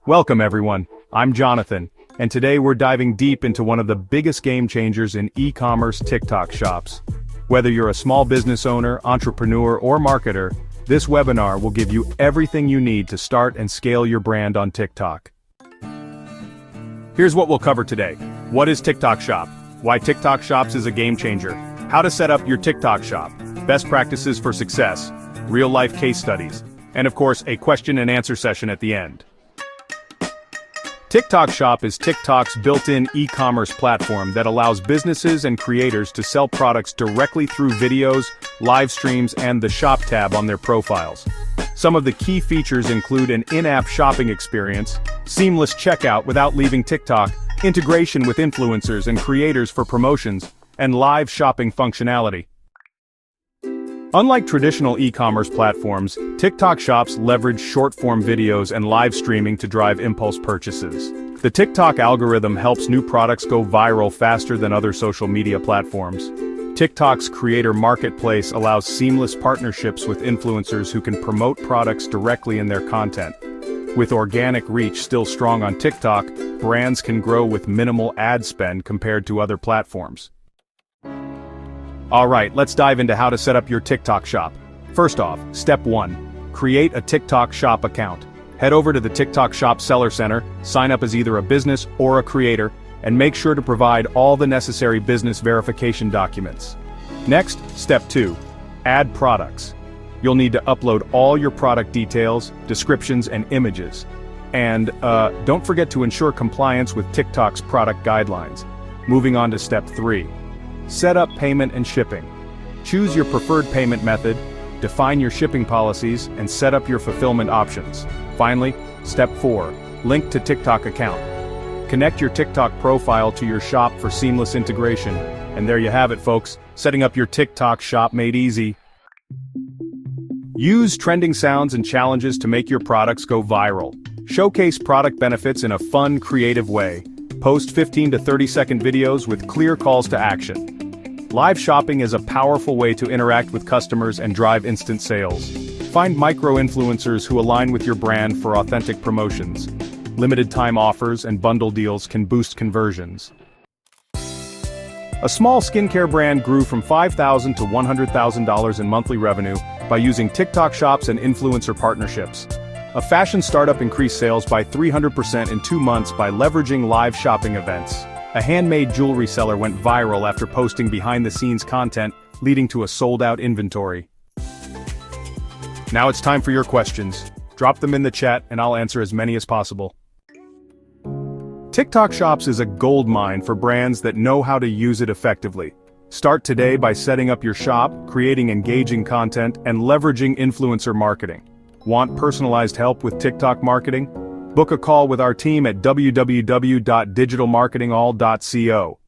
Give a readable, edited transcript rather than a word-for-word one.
Welcome everyone, I'm Jonathan, and today we're diving deep into one of the biggest game changers in e-commerce TikTok shops. Whether you're a small business owner, entrepreneur, or marketer, this webinar will give you everything you need to start and scale your brand on TikTok. Here's what we'll cover today. What is TikTok Shop? Why TikTok Shops is a game changer. How to set up your TikTok shop. Best practices for success. Real-life case studies. And of course, a question and answer session at the end. TikTok Shop is TikTok's built-in e-commerce platform that allows businesses and creators to sell products directly through videos, live streams, and the Shop tab on their profiles. Some of the key features include an in-app shopping experience, seamless checkout without leaving TikTok, integration with influencers and creators for promotions, and live shopping functionality. Unlike traditional e-commerce platforms, TikTok Shops leverage short-form videos and live streaming to drive impulse purchases. The TikTok algorithm helps new products go viral faster than other social media platforms. TikTok's creator marketplace allows seamless partnerships with influencers who can promote products directly in their content. With organic reach still strong on TikTok, brands can grow with minimal ad spend compared to other platforms. Alright, let's dive into how to set up your TikTok shop. First off, step 1. Create a TikTok Shop account. Head over to the TikTok Shop Seller Center, sign up as either a business or a creator, and make sure to provide all the necessary business verification documents. Next, step 2. Add products. You'll need to upload all your product details, descriptions, and images. And, don't forget to ensure compliance with TikTok's product guidelines. Moving on to step 3. Set up payment and shipping. Choose your preferred payment method, define your shipping policies, and set up your fulfillment options. Finally, step 4. Link to TikTok account. Connect your TikTok profile to your shop for seamless integration. And there you have it, folks, setting up your TikTok shop made easy. Use trending sounds and challenges to make your products go viral. Showcase product benefits in a fun, creative way. Post 15 to 30-second videos with clear calls to action. Live shopping is a powerful way to interact with customers and drive instant sales. Find micro-influencers who align with your brand for authentic promotions. Limited-time offers and bundle deals can boost conversions. A small skincare brand grew from $5,000 to $100,000 in monthly revenue by using TikTok Shops and influencer partnerships. A fashion startup increased sales by 300% in 2 months by leveraging live shopping events. A handmade jewelry seller went viral after posting behind-the-scenes content, leading to a sold-out inventory. Now it's time for your questions. Drop them in the chat and I'll answer as many as possible. TikTok Shops is a goldmine for brands that know how to use it effectively. Start today by setting up your shop, creating engaging content, and leveraging influencer marketing. Want personalized help with TikTok marketing? Book a call with our team at www.digitalmarketingall.co.